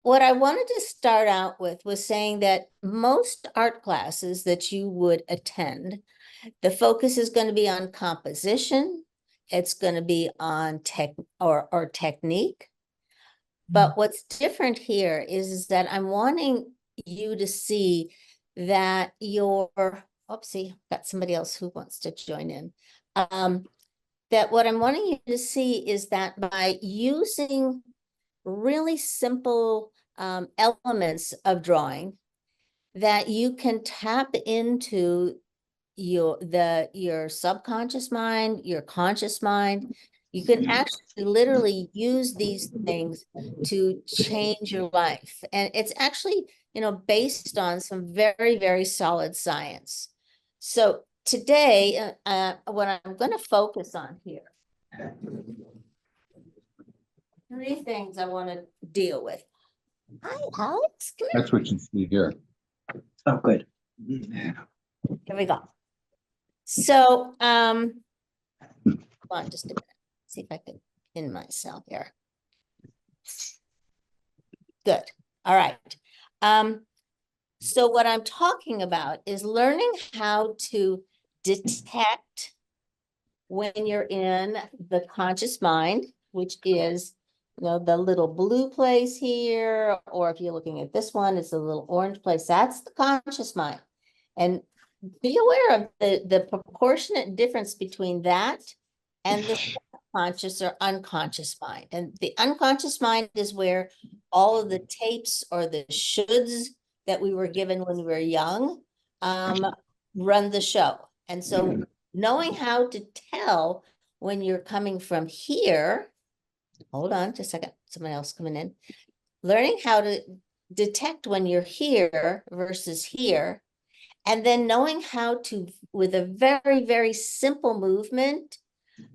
what I wanted to start out with was saying that most art classes that you would attend, the focus is going to be on composition. It's going to be on or technique. But what's different here is that I'm wanting you to see that oopsie, got somebody else who wants to join in. That what I'm wanting you to see is that by using really simple elements of drawing, that you can tap into your subconscious mind, your conscious mind. You can actually literally use these things to change your life. And it's actually, based on some very, very solid science. So today, what I'm going to focus on here, three things I want to deal with. Hi, Alex. Come here. That's what you see here. Oh, good. Here we go. So, hold on just a minute. See if I can pin myself here. Good. All right. So what I'm talking about is learning how to detect when you're in the conscious mind, which is, the little blue place here, or if you're looking at this one, it's a little orange place. That's the conscious mind. And be aware of the proportionate difference between that and the subconscious or unconscious mind. And the unconscious mind is where all of the tapes or the shoulds that we were given when we were young run the show. And so knowing how to tell when you're coming from here, hold on just a second, someone else coming in, learning how to detect when you're here versus here, and then knowing how to, with a very, very simple movement,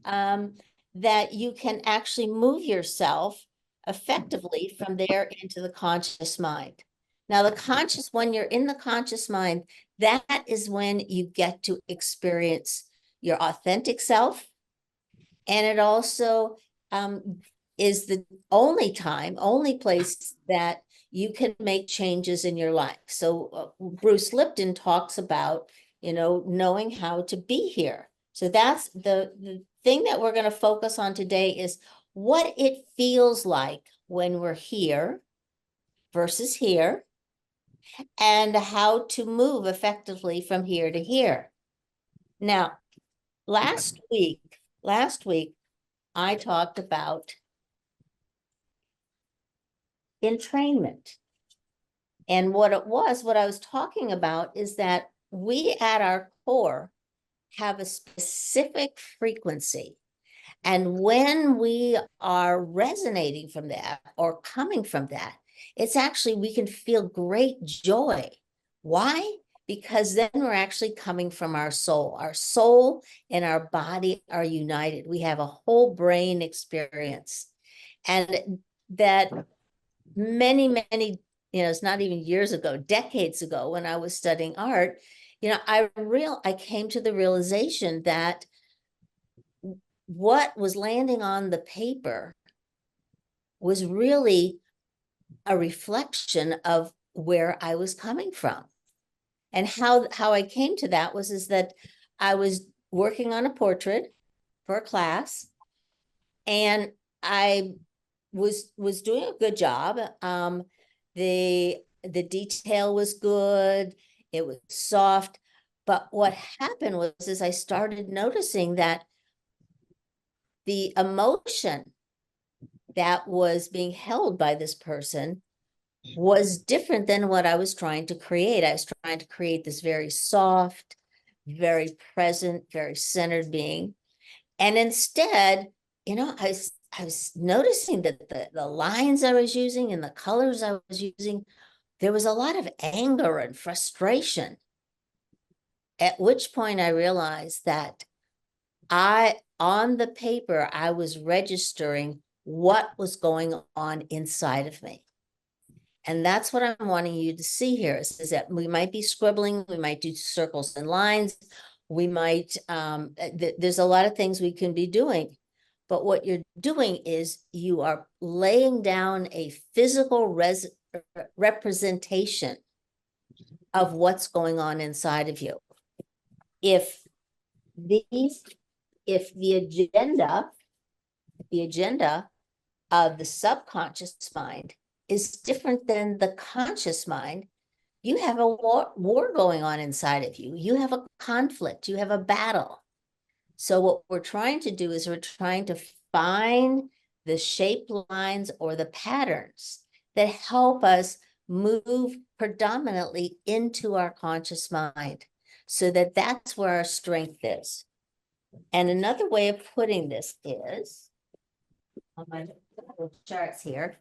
that you can actually move yourself effectively from there into the conscious mind. Now, when you're in the conscious mind, that is when you get to experience your authentic self. And it also is the only place that you can make changes in your life. So Bruce Lipton talks about, knowing how to be here. So that's the thing that we're going to focus on today is what it feels like when we're here versus here, and how to move effectively from here to here. Now, last week, I talked about entrainment. And what I was talking about is that we at our core have a specific frequency. And when we are resonating from that or coming from that, it's actually, we can feel great joy. Why? Because then we're actually coming from our soul. Our soul and our body are united. We have a whole brain experience. And that many, it's not even years ago, decades ago, when I was studying art, I came to the realization that what was landing on the paper was really a reflection of where I was coming from. And how I came to that is that I was working on a portrait for a class, and I was doing a good job. The detail was good, it was soft, but what happened was I started noticing that the emotion that was being held by this person was different than what I was trying to create. I was trying to create this very soft, very present, very centered being. And instead, I was noticing that the lines I was using and the colors I was using, there was a lot of anger and frustration. At which point I realized that on the paper, I was registering what was going on inside of me. And that's what I'm wanting you to see here is that we might be scribbling, we might do circles and lines, we might, there's a lot of things we can be doing. But what you're doing is you are laying down a physical representation of what's going on inside of you. If these, if the agenda of the subconscious mind is different than the conscious mind, you have a war going on inside of you. You have a conflict, you have a battle. So what we're trying to do is we're trying to find the shape lines or the patterns that help us move predominantly into our conscious mind, so that that's where our strength is. And another way of putting this is, on my charts here,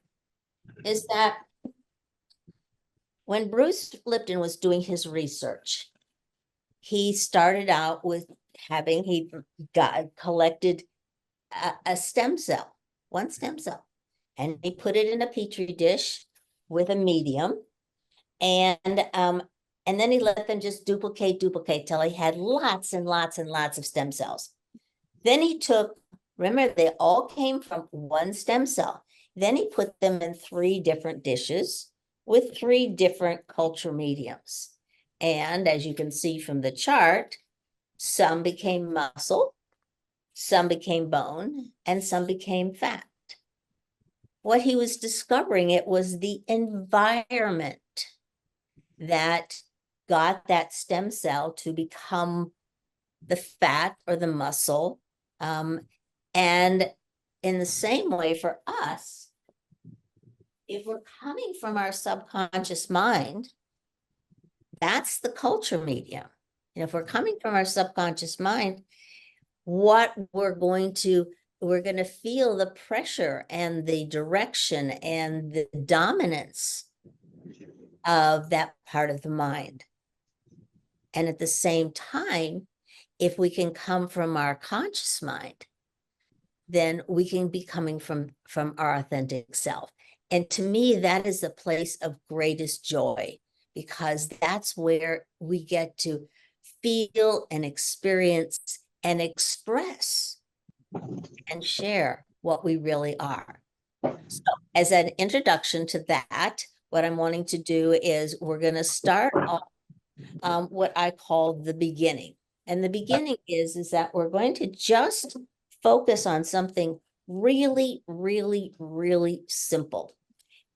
is that when Bruce Lipton was doing his research, he started out with he collected a stem cell, one stem cell, and he put it in a petri dish with a medium, and then he let them just duplicate till he had lots and lots and lots of stem cells. Then he took, remember, they all came from one stem cell. Then he put them in 3 different dishes with 3 different culture mediums. And as you can see from the chart, some became muscle, some became bone, and some became fat. What he was discovering, it was the environment that got that stem cell to become the fat or the muscle. And in the same way for us, if we're coming from our subconscious mind, that's the culture medium. And if we're coming from our subconscious mind, what we're going to feel the pressure and the direction and the dominance of that part of the mind. And at the same time, if we can come from our conscious mind, then we can be coming from our authentic self. And to me, that is the place of greatest joy, because that's where we get to feel and experience and express and share what we really are. So as an introduction to that, what I'm wanting to do is we're going to start off what I call the beginning. And the beginning is that we're going to just focus on something really, really, really simple.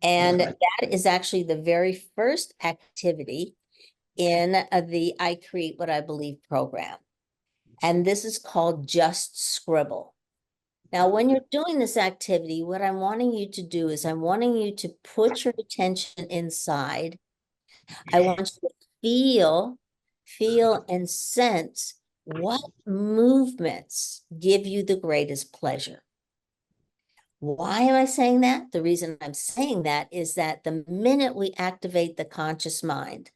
And that is actually the very first activity in the I Create What I Believe program. And this is called Just Scribble. Now, when you're doing this activity, what I'm wanting you to do is I'm wanting you to put your attention inside. I want you to feel and sense what movements give you the greatest pleasure. Why am I saying that? The reason I'm saying that is that the minute we activate the conscious mind,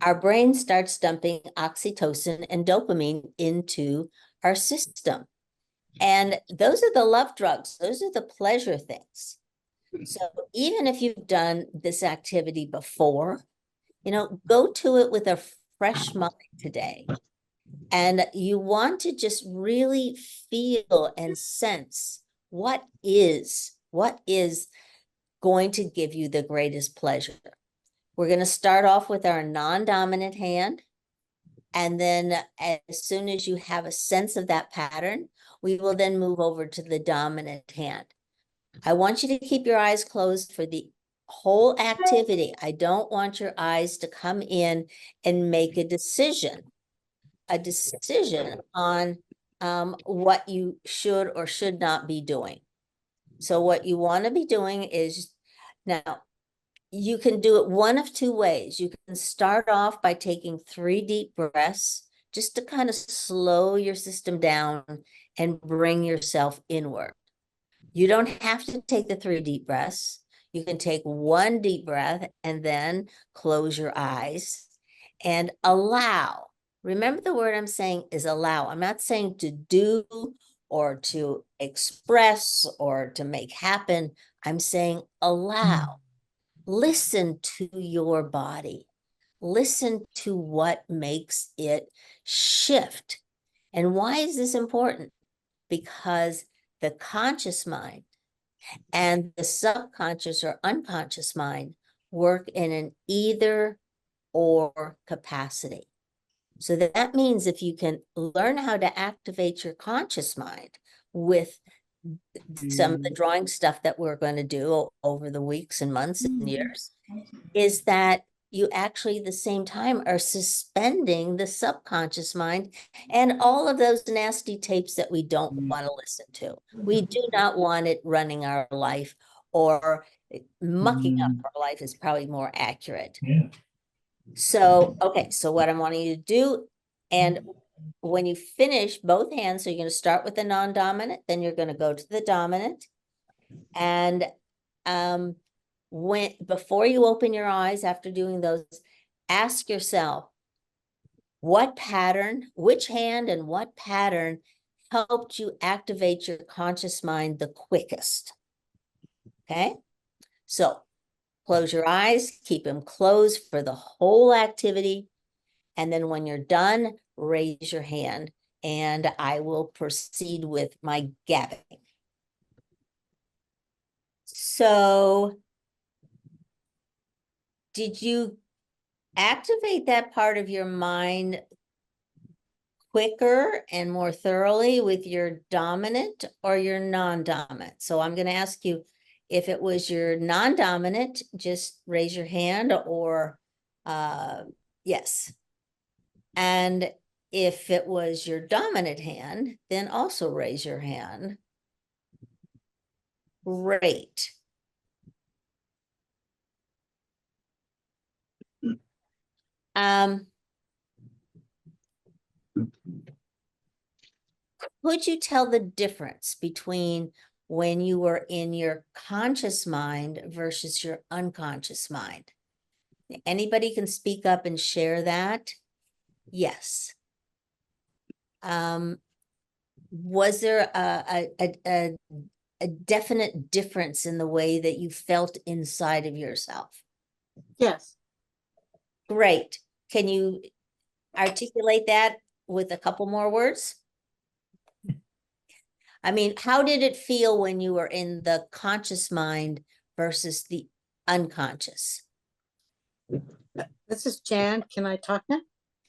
our brain starts dumping oxytocin and dopamine into our system. And those are the love drugs. Those are the pleasure things. So even if you've done this activity before, go to it with a fresh mind today. And you want to just really feel and sense what is going to give you the greatest pleasure. We're going to start off with our non-dominant hand. And then as soon as you have a sense of that pattern, we will then move over to the dominant hand. I want you to keep your eyes closed for the whole activity. I don't want your eyes to come in and make a decision on what you should or should not be doing. So what you want to be doing is, now, you can do it one of 2 ways. You can start off by taking 3 deep breaths, just to kind of slow your system down and bring yourself inward. You don't have to take the 3 deep breaths. You can take 1 deep breath and then close your eyes and allow. Remember, the word I'm saying is allow. I'm not saying to do or to express or to make happen. I'm saying allow. Listen to your body. Listen to what makes it shift. And why is this important? Because the conscious mind And the subconscious or unconscious mind work in an either or capacity. So that means if you can learn how to activate your conscious mind with some of the drawing stuff that we're going to do over the weeks and months and years, is that you actually at the same time are suspending the subconscious mind and all of those nasty tapes that we don't want to listen to. We do not want it running our life, or mucking up our life is probably more accurate. Yeah. So, okay, so what I'm wanting you to do, and when you finish both hands, so you're going to start with the non-dominant, then you're going to go to the dominant. And before you open your eyes after doing those, ask yourself, which hand and what pattern helped you activate your conscious mind the quickest? Okay, so close your eyes, keep them closed for the whole activity. And then when you're done, raise your hand and I will proceed with my gabbing. So, did you activate that part of your mind quicker and more thoroughly with your dominant or your non-dominant? So I'm going to ask you, if it was your non-dominant, just raise your hand, or yes. And if it was your dominant hand, then also raise your hand. Great. Could you tell the difference between when you were in your conscious mind versus your unconscious mind? Anybody can speak up and share that? Yes. Was there a definite difference in the way that you felt inside of yourself? Yes. Great. Can you articulate that with a couple more words? I mean, how did it feel when you were in the conscious mind versus the unconscious? This is Jan. Can I talk now?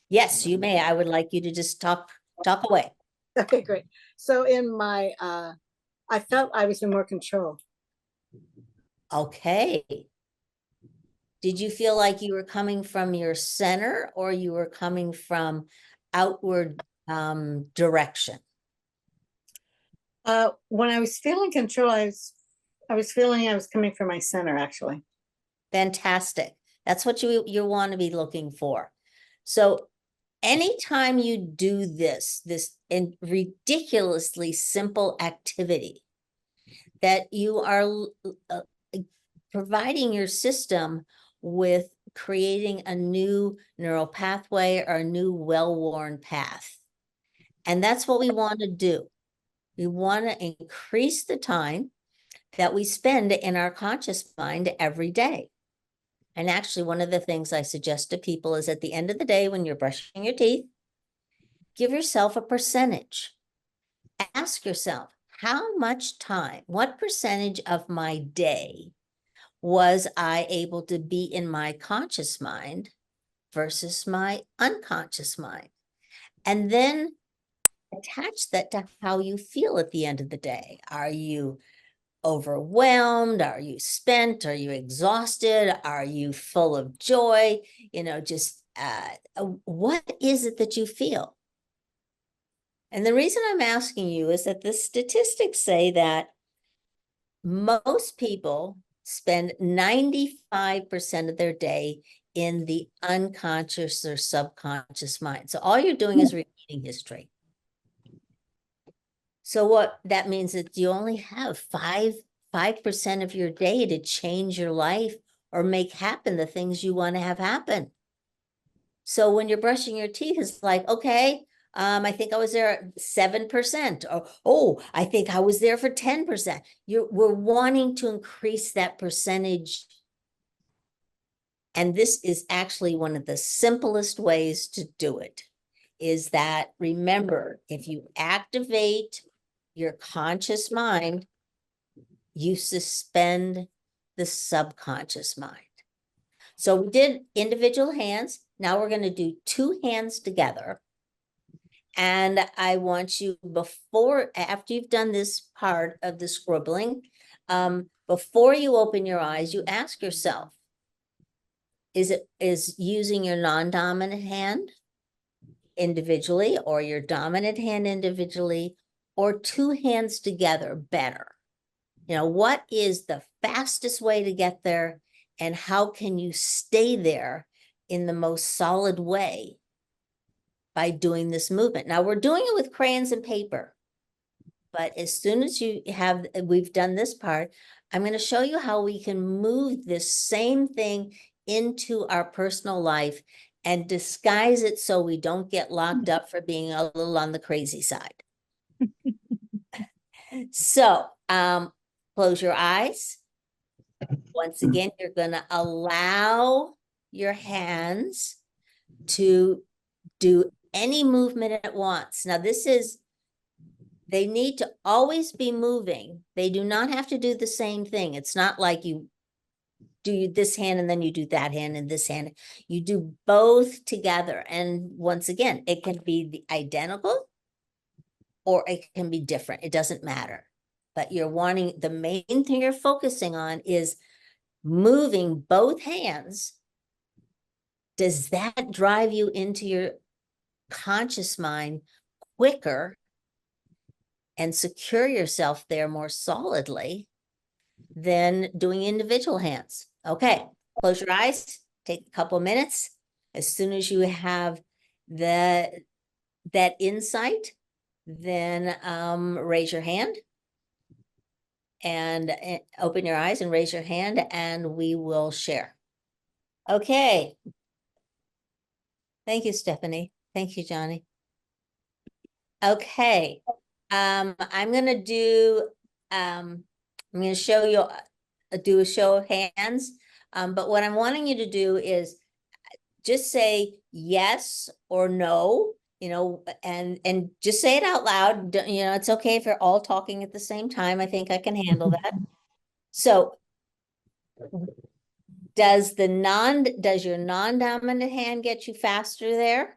Yes, you may. I would like you to just talk away. Okay, great. So in my, I felt I was in more control. Okay. Did you feel like you were coming from your center, or you were coming from outward direction? When I was feeling control, I was feeling I was coming from my center, actually. Fantastic. That's what you want to be looking for. So anytime you do this ridiculously simple activity, that you are providing your system with creating a new neural pathway or a new well-worn path. And that's what we want to do. We want to increase the time that we spend in our conscious mind every day. And actually, one of the things I suggest to people is at the end of the day, when you're brushing your teeth, give yourself a percentage. Ask yourself, how much time, what percentage of my day was I able to be in my conscious mind versus my unconscious mind? And then attach that to how you feel at the end of the day. Are you overwhelmed? Are you spent? Are you exhausted? Are you full of joy? You know, just what is it that you feel? And the reason I'm asking you is that the statistics say that most people spend 95% of their day in the unconscious or subconscious mind. So all you're doing is repeating history. So what that means is you only have 5% of your day to change your life or make happen the things you want to have happen. So when you're brushing your teeth, it's like, okay, I think I was there at 7%, or, oh, I think I was there for 10%. We're wanting to increase that percentage. And this is actually one of the simplest ways to do it, is that, remember, if you activate your conscious mind, you suspend the subconscious mind. So we did individual hands. Now we're going to do two hands together. And I want you after you've done this part of the scribbling, before you open your eyes, you ask yourself, is using your non-dominant hand individually or your dominant hand individually or two hands together better? You know, what is the fastest way to get there and how can you stay there in the most solid way by doing this movement? Now we're doing it with crayons and paper, but as soon as we've done this part, I'm going to show you how we can move this same thing into our personal life and disguise it so we don't get locked up for being a little on the crazy side. So, close your eyes. Once again, you're going to allow your hands to do any movement at once. Now, they need to always be moving. They do not have to do the same thing. It's not like you do this hand and then you do that hand and this hand. You do both together. And once again, it can be identical or it can be different. It doesn't matter. But the main thing you're focusing on is moving both hands. Does that drive you into your conscious mind quicker and secure yourself there more solidly than doing individual hands? Okay, close your eyes, take a couple minutes. As soon as you have that insight, then raise your hand and open your eyes and raise your hand and we will share. Okay. Thank you, Stephanie. Thank you, Johnny. Okay. I'm going to show you, do a show of hands. But what I'm wanting you to do is just say yes or no, you know, and just say it out loud. You know, it's okay if you're all talking at the same time. I think I can handle that. So does your non-dominant hand get you faster there?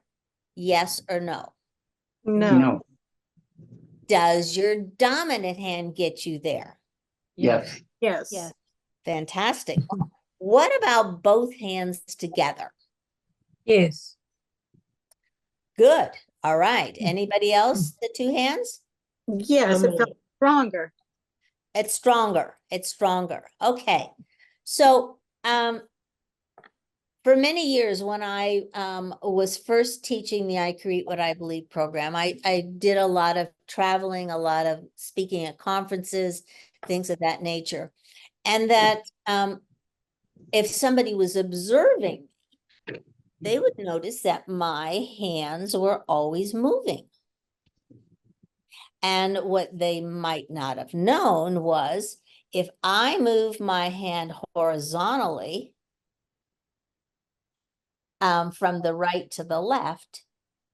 Yes or no? No. No. Does your dominant hand get you there? Yes. Yes. Yes. Fantastic. What about both hands together? Yes. Good. All right. Anybody else? The two hands? Yes, it felt stronger. It's stronger. It's stronger. Okay. So, for many years, when I was first teaching the I Create What I Believe program, I did a lot of traveling, a lot of speaking at conferences, things of that nature. And that if somebody was observing, they would notice that my hands were always moving. And what they might not have known was if I move my hand horizontally, from the right to the left,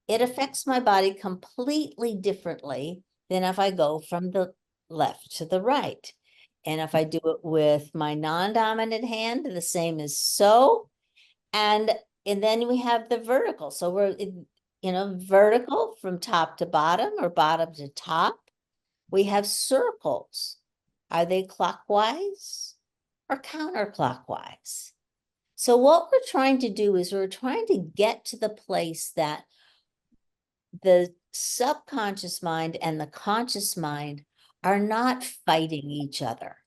it affects my body completely differently than if I go from the left to the right. And if I do it with my non-dominant hand, the same as so. And then we have the vertical. So we're, you know, vertical from top to bottom or bottom to top. We have circles. Are they clockwise or counterclockwise? So what we're trying to do is we're trying to get to the place that the subconscious mind and the conscious mind are not fighting each other.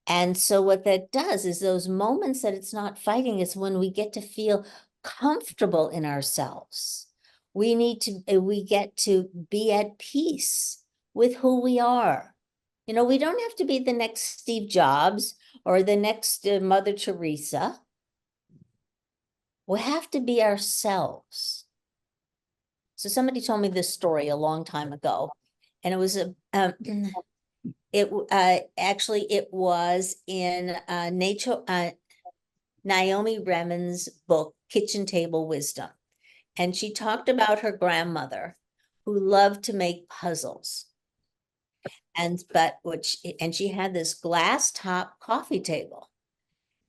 And so what that does is those moments that it's not fighting is when we get to feel comfortable in ourselves. We get to be at peace with who we are. You know, we don't have to be the next Steve Jobs or the next Mother Teresa. We have to be ourselves. So somebody told me this story a long time ago, and it was it was in Naomi Remen's book, Kitchen Table Wisdom. And she talked about her grandmother who loved to make puzzles. And she had this glass top coffee table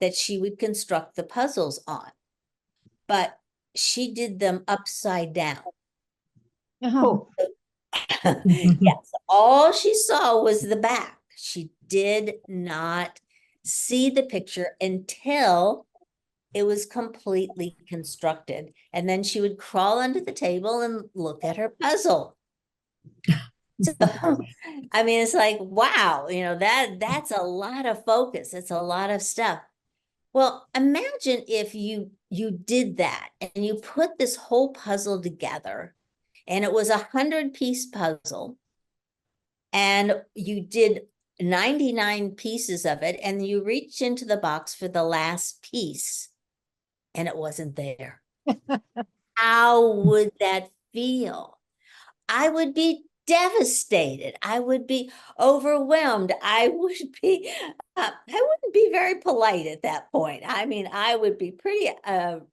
that she would construct the puzzles on, but she did them upside down. Oh. Yes, all she saw was the back. She did not see the picture until it was completely constructed. And then she would crawl under the table and look at her puzzle. So, I mean, it's like, wow, that's a lot of focus. It's a lot of stuff. Well, imagine if you did that and you put this whole puzzle together, and it was 100-piece puzzle, and you did 99 pieces of it, and you reached into the box for the last piece and it wasn't there. How would that feel? I would be devastated. I would be overwhelmed. I wouldn't be very polite at that point. I mean, I would be pretty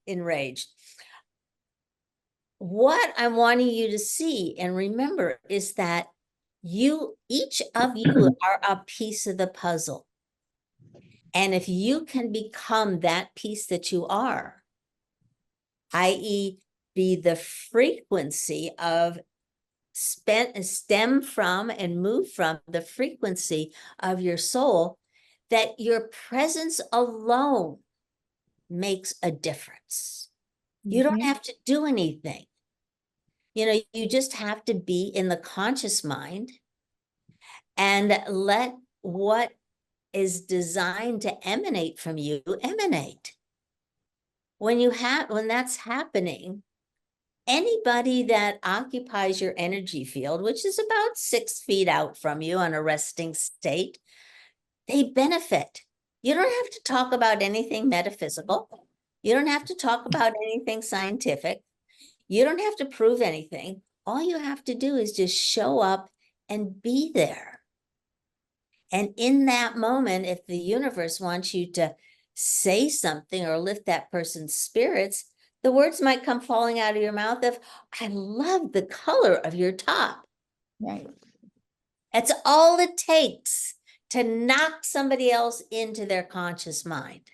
enraged. What I'm wanting you to see and remember is that each of you are a piece of the puzzle. And if you can become that piece that you are, i.e., be the frequency of stem from and move from the frequency of your soul, that your presence alone makes a difference. You don't have to do anything. You just have to be in the conscious mind and let what is designed to emanate from you emanate. When that's happening, anybody that occupies your energy field, which is about 6 feet out from you on a resting state, they benefit. You don't have to talk about anything metaphysical. You don't have to talk about anything scientific. You don't have to prove anything. All you have to do is just show up and be there. And in that moment, if the universe wants you to say something or lift that person's spirits, the words might come falling out of your mouth of, I love the color of your top. Right. That's all it takes to knock somebody else into their conscious mind.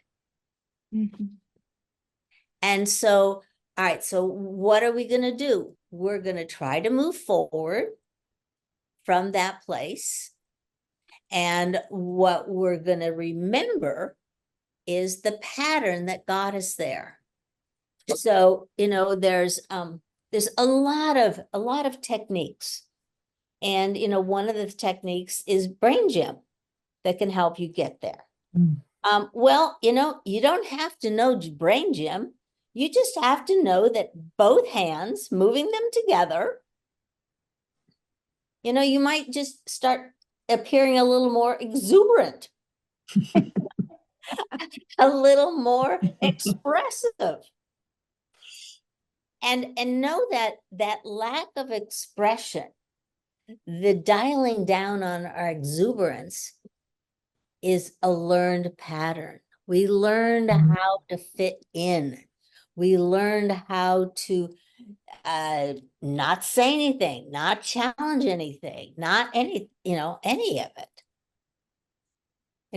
And so, all right, so what are we going to do? We're going to try to move forward from that place. And what we're going to remember is the pattern that got us there. So, there's a lot of techniques. And, one of the techniques is brain gym that can help you get there. Well, you don't have to know brain gym. You just have to know that both hands, moving them together, you might just start appearing a little more exuberant, a little more expressive. And know that lack of expression, the dialing down on our exuberance, is a learned pattern. We learned how to fit in. We learned how to not say anything, not challenge anything, not any of it.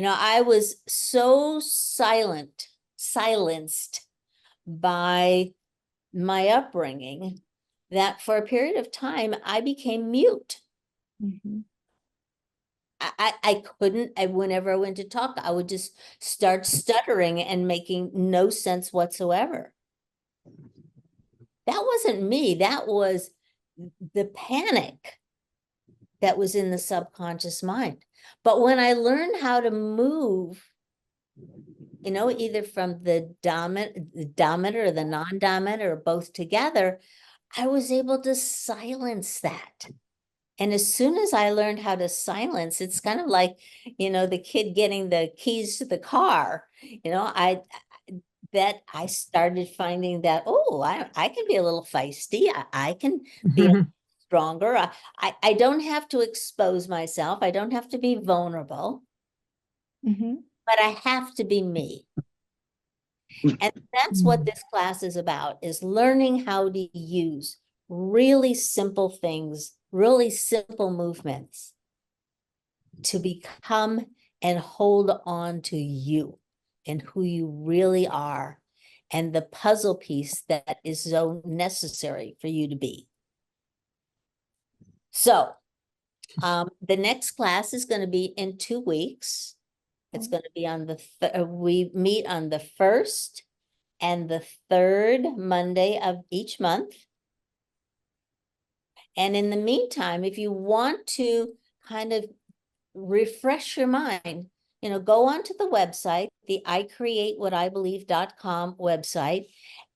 I was so silenced by my upbringing that for a period of time, I became mute. I couldn't, whenever I went to talk, I would just start stuttering and making no sense whatsoever. That wasn't me. That was the panic that was in the subconscious mind. But when I learned how to move, either from the dominant or the non-dominant or both together, I was able to silence that. And as soon as I learned how to silence, it's kind of like, the kid getting the keys to the car. I started finding that, I can be a little feisty. I can be stronger. I don't have to expose myself. I don't have to be vulnerable, but I have to be me. And that's what this class is about, is learning how to use really simple things, really simple movements to become and hold on to you and who you really are and the puzzle piece that is so necessary for you to be. So the next class is going to be in 2 weeks. It's going to be on we meet on the 1st and the 3rd Monday of each month. And in the meantime, if you want to kind of refresh your mind, go onto the website, the icreatewhatibelieve.com website,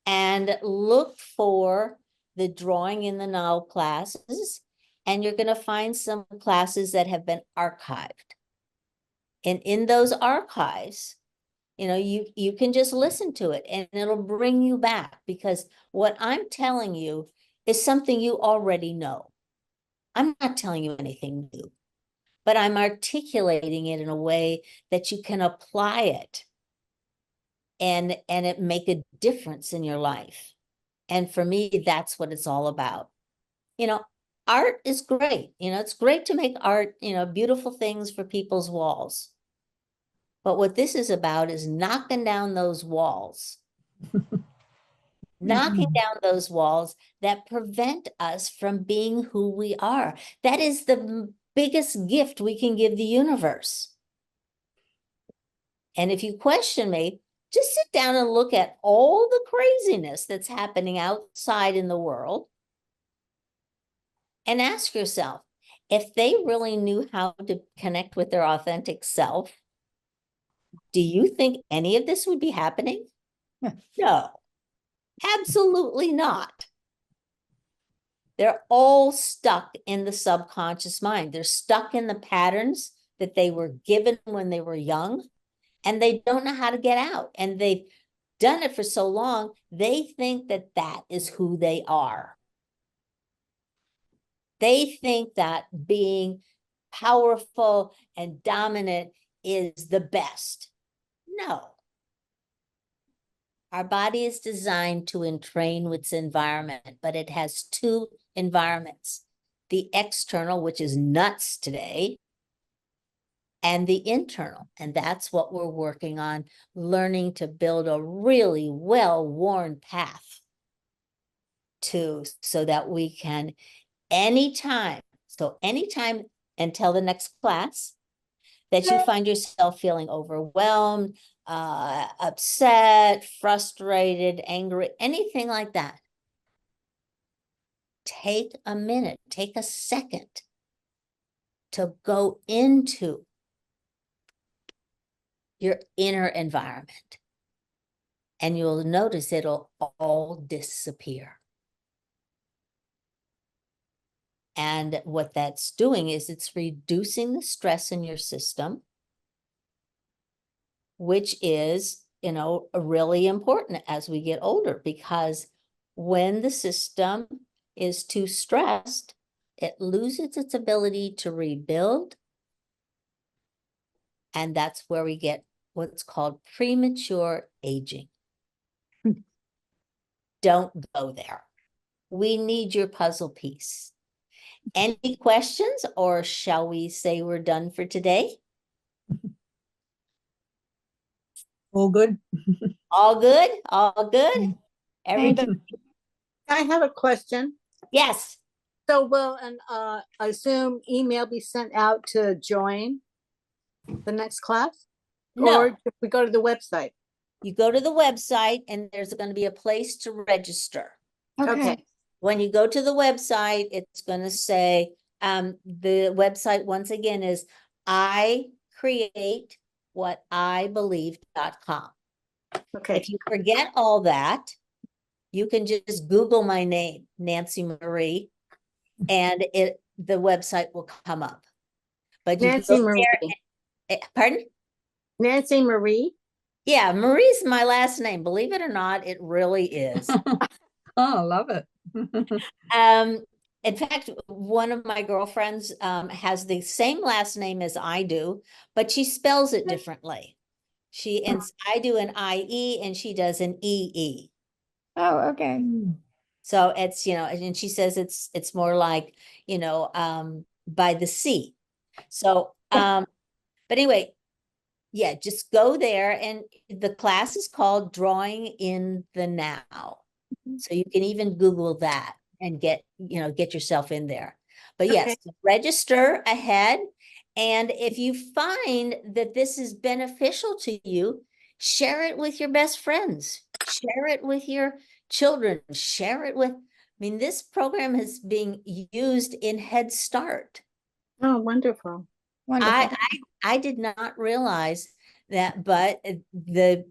and look for the Drawing in the Now classes. And you're going to find some classes that have been archived. And in those archives, you can just listen to it and it'll bring you back, because what I'm telling you is something you already know. I'm not telling you anything new, but I'm articulating it in a way that you can apply it and it make a difference in your life. And for me, that's what it's all about. Art is great. It's great to make art, beautiful things for people's walls. But what this is about is knocking down those walls. Knocking down those walls that prevent us from being who we are. That is the biggest gift we can give the universe. And if you question me, just sit down and look at all the craziness that's happening outside in the world and ask yourself, if they really knew how to connect with their authentic self, do you think any of this would be happening? No, absolutely not. They're all stuck in the subconscious mind. They're stuck in the patterns that they were given when they were young, and they don't know how to get out. And they've done it for so long, they think that that is who they are. They think that being powerful and dominant is the best. No. Our body is designed to entrain with its environment, but it has 2 environments. The external, which is nuts today, and the internal. And that's what we're working on, learning to build a really well-worn path so that we can anytime until the next class that you find yourself feeling overwhelmed, upset, frustrated, angry, anything like that. Take a minute, take a second to go into your inner environment, and you'll notice it'll all disappear. And what that's doing is it's reducing the stress in your system, which is, really important as we get older, because when the system is too stressed, it loses its ability to rebuild. And that's where we get what's called premature aging. Don't go there. We need your puzzle piece. Any questions, or shall we say we're done for today? All good. All good? All good? Thank Everybody? you. I have a question. Yes. So will a Zoom email be sent out to join the next class? No. Or if we go to the website? You go to the website and there's going to be a place to register. Okay. When you go to the website, it's going to say, the website once again is icreatewhatibelieve.com. Okay. If you forget all that, you can just Google my name, Nancy Marie, and the website will come up. But you Nancy go Marie. there, pardon? Nancy Marie. Yeah, Marie's my last name. Believe it or not, it really is. Oh, love it. In fact, one of my girlfriends has the same last name as I do, but she spells it differently. I do an IE and she does an EE. Oh, okay. So it's, and she says it's more like, by the sea. So But anyway, yeah, just go there, and the class is called Drawing in the Now. So you can even Google that and get yourself in there. But yes, register ahead. And if you find that this is beneficial to you, share it with your best friends, share it with your children, share it with, I mean, this program is being used in Head Start. Oh, wonderful. Wonderful. I did not realize that, but the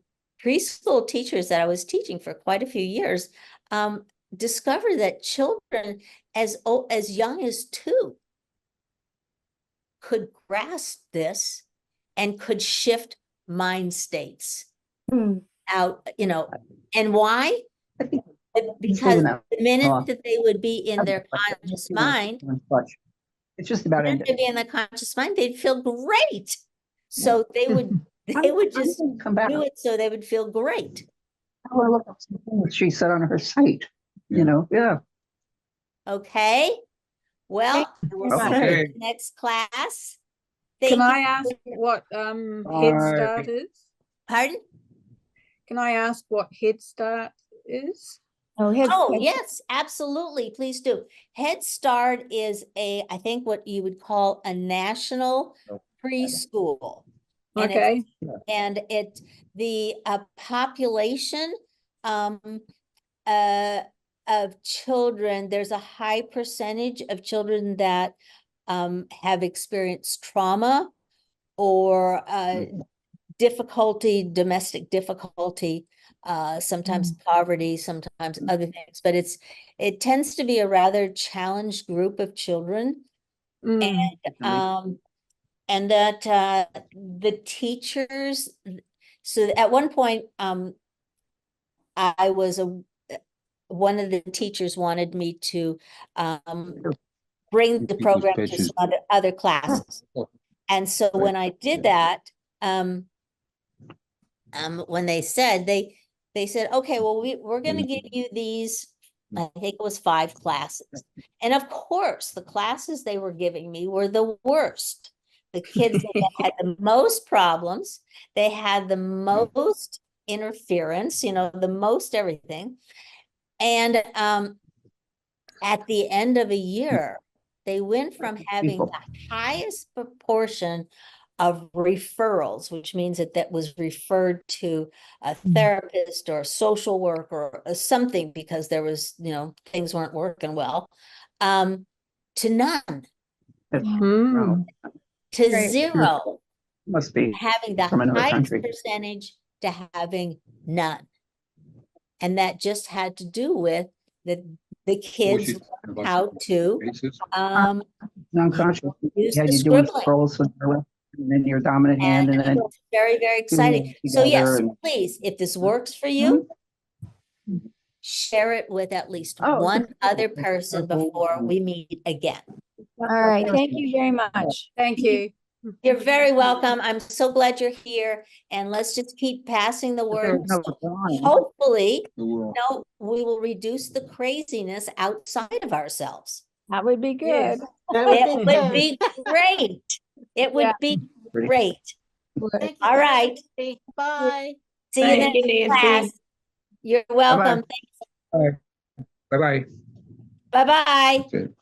preschool teachers that I was teaching for quite a few years discovered that children as young as 2 could grasp this and could shift mind states out, and why? Because the minute that they would be in their conscious mind, It's just about they'd ended. be in the conscious mind, they'd feel great. So they would just come back. do it so they would feel great. Oh, I look up something that she said on her site. You know, yeah. Okay. Well, we'll see you Okay. in the next class. Can Thank I you. ask what Head Start is? Pardon? Can I ask what Head Start is? Oh, yes, absolutely. Please do. Head Start is I think what you would call a national preschool. And Okay. the population of children, there's a high percentage of children that have experienced trauma or domestic difficulty, sometimes poverty, sometimes other things, but it tends to be a rather challenged group of children. And that the teachers, so at one point, I was one of the teachers wanted me to bring the program to some other classes. And so when I did that, when they said, okay, well, we're going to give you these, I think it was 5 classes. And of course, the classes they were giving me were the worst. The kids that had the most problems, they had the most interference, the most everything. And at the end of a year, they went from having the highest proportion of referrals, which means that was referred to a therapist or a social worker or something because there was, things weren't working well, to none, to Great. 0, Must be having the from another highest country. percentage to having none. And that just had to do with the kids how to Non-conscious. use Yeah, the you're doing scribbling. scrolls with your left and then your dominant hand, and then It's very, very exciting. So yes, together and- please, if this works for you, share it with at least one other person before we meet again. All right. Thank you very much. Thank you. You're very welcome. I'm so glad you're here, and let's just keep passing the word. No, So Dawn. hopefully, we will reduce the craziness outside of ourselves. That would be good. Yes. That would It be would good. be great. It would Yeah. be great. Thank you, All right. Nancy. Bye. See you Thank next you, class. Nancy. You're welcome. Bye-bye. Bye-bye. Bye-bye. That's it.